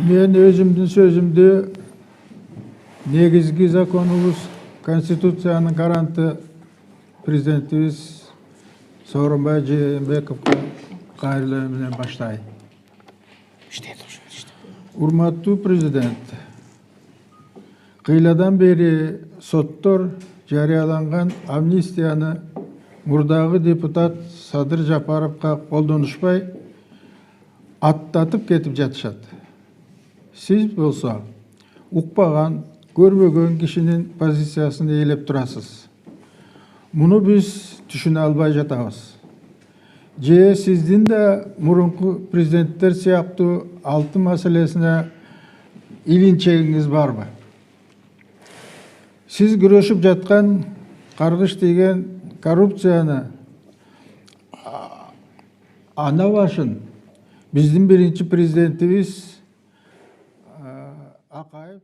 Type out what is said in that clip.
Мен өзümdün sözümdü negizgi zakonubuz, konstitutsiyanın garanti prezidentimiz Sooronbay Jeenbekovga kayırlığı bilen başlayın. Urmattуу prezident, kıyladan beri sottor жарыяланган amnistiyаны murdagı депутат Садыр Жапаровга колдонушпай аттатып кетип жатышат. Siz bolsa укпаган, көрбөгөн кишинин позициясын ээлеп турасыз. Муну биз түшүнө албай жатабыз. Же сиздин да мурунку президенттер сыяктуу алтын маселесине илинчегиңиз барбы? Siz күрөшүп жаткан каргыш деген коррупцияны ана башын биздин биринчи президентибиз Акаев